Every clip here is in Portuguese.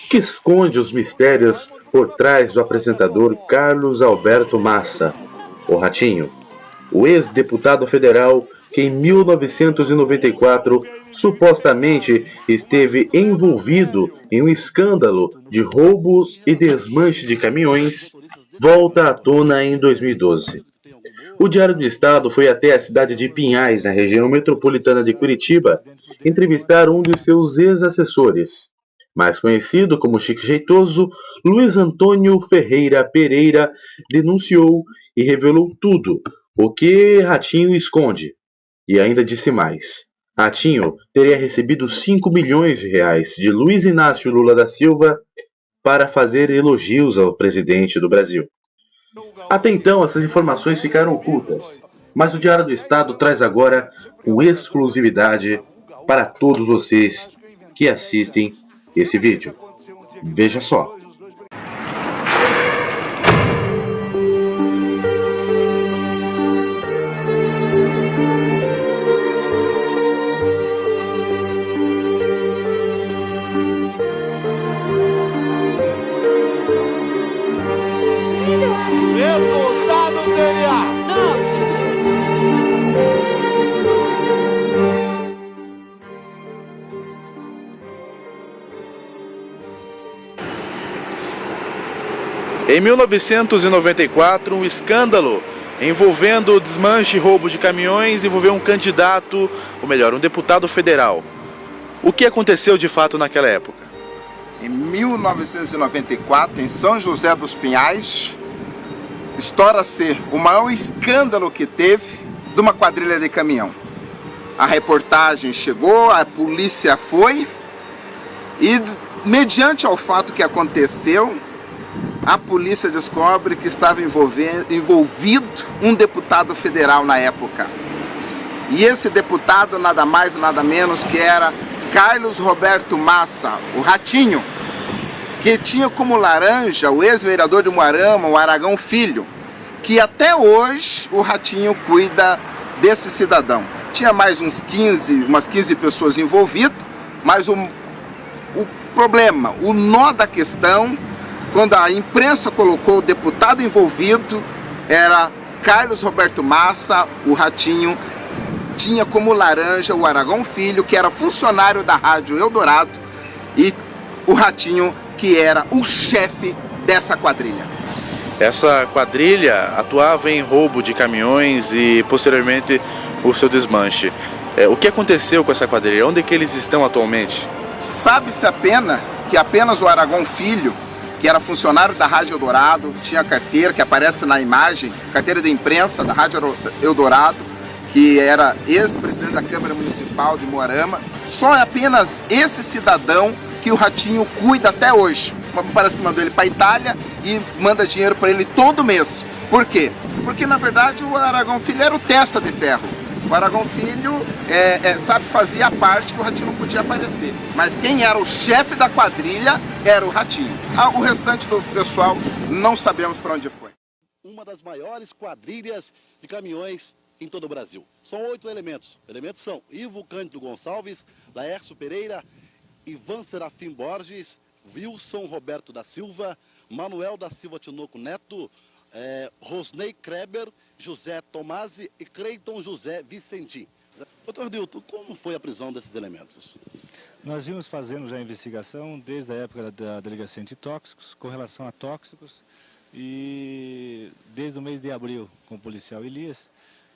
que esconde os mistérios por trás do apresentador Carlos Alberto Massa, o Ratinho, o ex-deputado federal que em 1994 supostamente esteve envolvido em um escândalo de roubos e desmanche de caminhões, volta à tona em 2012. O Diário do Estado foi até a cidade de Pinhais, na região metropolitana de Curitiba, entrevistar um de seus ex-assessores. Mais conhecido como Chique Jeitoso, Luiz Antônio Ferreira Pereira denunciou e revelou tudo o que Ratinho esconde. E ainda disse mais. Ratinho teria recebido 5 milhões de reais de Luiz Inácio Lula da Silva para fazer elogios ao presidente do Brasil. Até então, essas informações ficaram ocultas, mas o Diário do Estado traz agora com exclusividade para todos vocês que assistem esse vídeo. Veja só. Resultados DNA. Em 1994, um escândalo envolvendo desmanche e roubo de caminhões envolveu um candidato, ou melhor, um deputado federal. O que aconteceu de fato naquela época? Em 1994, em São José dos Pinhais, estoura ser o maior escândalo que teve de uma quadrilha de caminhão. A reportagem chegou, a polícia foi e, mediante ao fato que aconteceu, a polícia descobre que estava envolvido um deputado federal na época. E esse deputado nada mais nada menos que era Carlos Roberto Massa, o Ratinho, que tinha como laranja o ex-vereador de Moarama, o Aragão Filho, que até hoje o Ratinho cuida desse cidadão. Tinha mais umas 15 pessoas envolvidas, mas o problema, o nó da questão, quando a imprensa colocou o deputado envolvido, era Carlos Roberto Massa, o Ratinho, tinha como laranja o Aragão Filho, que era funcionário da Rádio Eldorado, e o Ratinho, que era o chefe dessa quadrilha. Essa quadrilha atuava em roubo de caminhões e posteriormente o seu desmanche. O que aconteceu com essa quadrilha? Onde é que eles estão atualmente? Sabe-se apenas o Aragão Filho, que era funcionário da Rádio Eldorado, tinha carteira, que aparece na imagem, carteira de imprensa da Rádio Eldorado, que era ex-presidente da Câmara Municipal de Moarama. Só é apenas esse cidadão que o Ratinho cuida até hoje. Parece que mandou ele para a Itália e manda dinheiro para ele todo mês. Por quê? Porque na verdade o Aragão Filho era o testa de ferro. O Aragão Filho, fazia a parte que o Ratinho não podia aparecer. Mas quem era o chefe da quadrilha era o Ratinho. O restante do pessoal não sabemos para onde foi. Uma das maiores quadrilhas de caminhões em todo o Brasil. São 8 elementos. Elementos são Ivo Cândido Gonçalves, Laércio Pereira, Ivan Serafim Borges, Wilson Roberto da Silva, Manuel da Silva Tinoco Neto, Rosnei Kreber, José Tomasi e Creiton José Vicenti. Doutor Nilton, como foi a prisão desses elementos? Nós vimos fazendo já a investigação desde a época da Delegacia Antitóxicos com relação a tóxicos e desde o mês de abril com o policial Elias,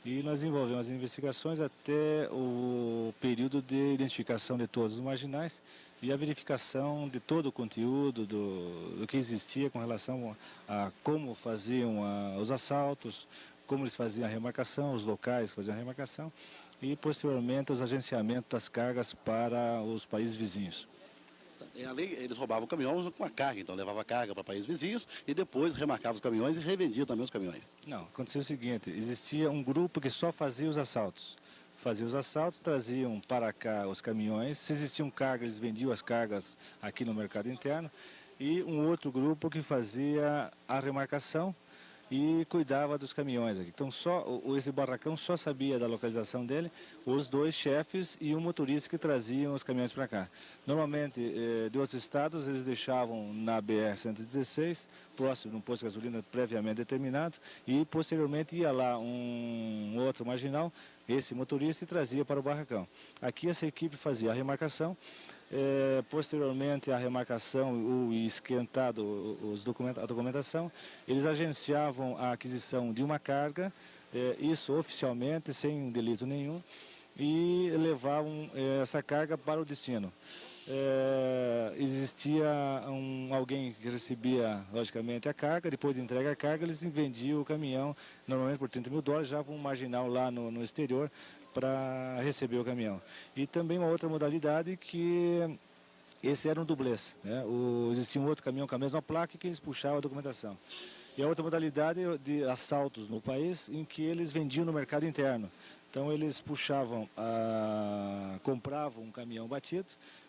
e nós desenvolvemos as investigações até o período de identificação de todos os marginais e a verificação de todo o conteúdo do que existia com relação a como faziam os assaltos, como eles faziam a remarcação, os locais que faziam a remarcação e posteriormente os agenciamentos das cargas para os países vizinhos. Além, eles roubavam caminhões com a carga, então levava carga para países vizinhos e depois remarcavam os caminhões e revendiam também os caminhões. Não, aconteceu o seguinte, existia um grupo que só fazia os assaltos. Faziam os assaltos, traziam para cá os caminhões, se existiam cargas, eles vendiam as cargas aqui no mercado interno, e um outro grupo que fazia a remarcação e cuidava dos caminhões aqui. Então esse barracão só sabia da localização dele os dois chefes e um motorista que traziam os caminhões para cá. Normalmente de outros estados eles deixavam na BR-116, próximo de um posto de gasolina previamente determinado, e posteriormente ia lá um outro marginal, esse motorista, e trazia para o barracão. Aqui essa equipe fazia a remarcação. Posteriormente à remarcação e esquentado a documentação, eles agenciavam a aquisição de uma carga, isso oficialmente, sem delito nenhum, e levavam essa carga para o destino. Existia alguém que recebia, logicamente, a carga. Depois de entrega a carga, eles vendiam o caminhão, normalmente por $30 mil, já para um marginal lá no exterior, para receber o caminhão. E também uma outra modalidade que esse era um dublês, né? Existia um outro caminhão com a mesma placa que eles puxavam a documentação. E a outra modalidade de assaltos no país, em que eles vendiam no mercado interno. Então eles compravam um caminhão batido,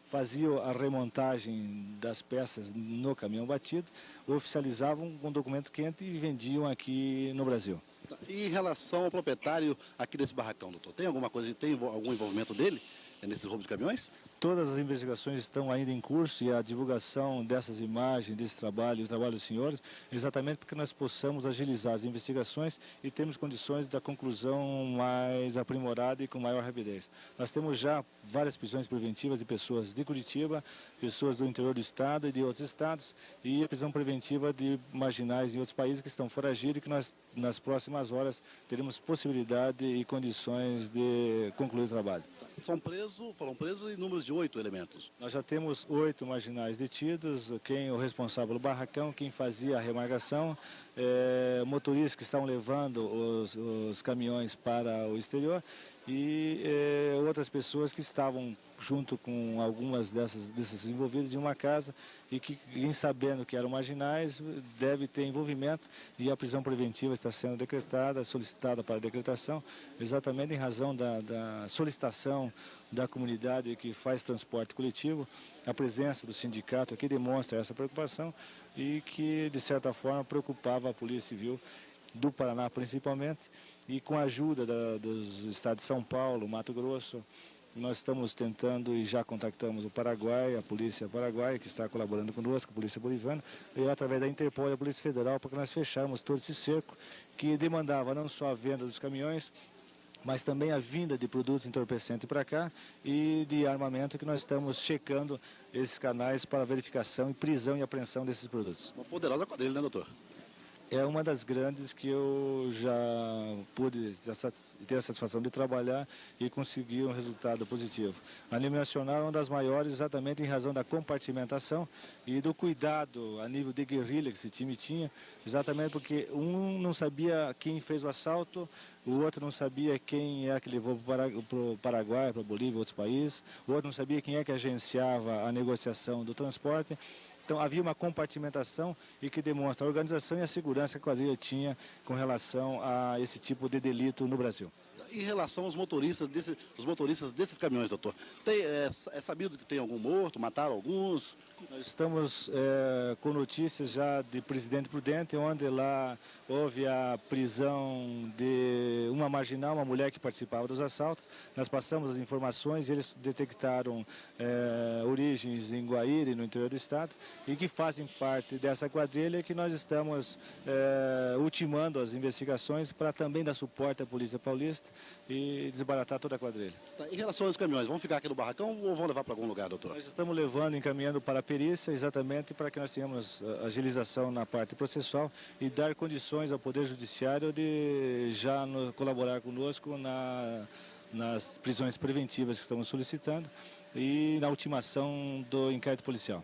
faziam a remontagem das peças no caminhão batido, oficializavam com documento quente e vendiam aqui no Brasil. E em relação ao proprietário aqui desse barracão, doutor, tem alguma coisa, tem algum envolvimento dele nesses roubos de caminhões? Todas as investigações estão ainda em curso e a divulgação dessas imagens, desse trabalho, o trabalho dos senhores, exatamente porque nós possamos agilizar as investigações e termos condições da conclusão mais aprimorada e com maior rapidez. Nós temos já várias prisões preventivas de pessoas de Curitiba, pessoas do interior do estado e de outros estados, e a prisão preventiva de marginais em outros países que estão foragidos e que nós, nas próximas horas, teremos possibilidade e condições de concluir o trabalho. Foram presos em números de 8 elementos. Nós já temos 8 marginais detidos, o responsável pelo barracão, quem fazia a remarcação, motoristas que estavam levando os caminhões para o exterior e outras pessoas que estavam junto com algumas desses envolvidos em uma casa e que, em sabendo que eram marginais, deve ter envolvimento, e a prisão preventiva está sendo decretada, solicitada para decretação, exatamente em razão da solicitação da comunidade que faz transporte coletivo. A presença do sindicato aqui demonstra essa preocupação e que, de certa forma, preocupava a Polícia Civil do Paraná principalmente, e com a ajuda dos estados de São Paulo, Mato Grosso, nós estamos tentando e já contactamos o Paraguai, a Polícia Paraguaia, que está colaborando conosco, a Polícia Boliviana, e através da Interpol e a Polícia Federal, para que nós fecharmos todo esse cerco que demandava não só a venda dos caminhões, mas também a vinda de produtos entorpecentes para cá e de armamento, que nós estamos checando esses canais para verificação e prisão e apreensão desses produtos. Uma poderosa quadrilha, né, doutor? É uma das grandes que eu já pude ter a satisfação de trabalhar e conseguir um resultado positivo. A nível nacional é uma das maiores, exatamente em razão da compartimentação e do cuidado a nível de guerrilha que esse time tinha, exatamente porque um não sabia quem fez o assalto, o outro não sabia quem é que levou para o Paraguai, para a Bolívia, outros países, o outro não sabia quem é que agenciava a negociação do transporte. Então havia uma compartimentação e que demonstra a organização e a segurança que a quadrilha tinha com relação a esse tipo de delito no Brasil. Em relação aos motoristas desses caminhões, doutor, é sabido que tem algum morto, mataram alguns? Nós estamos com notícias já de Presidente Prudente, onde lá houve a prisão de uma marginal, uma mulher que participava dos assaltos. Nós passamos as informações e eles detectaram origens em Guaíra, no interior do estado, e que fazem parte dessa quadrilha, que nós estamos ultimando as investigações para também dar suporte à Polícia Paulista e desbaratar toda a quadrilha. Tá, em relação aos caminhões, vão ficar aqui no barracão ou vão levar para algum lugar, doutor? Nós estamos levando, encaminhando para a perícia, exatamente para que nós tenhamos agilização na parte processual e dar condições ao Poder Judiciário de já colaborar conosco nas prisões preventivas que estamos solicitando e na ultimação do inquérito policial.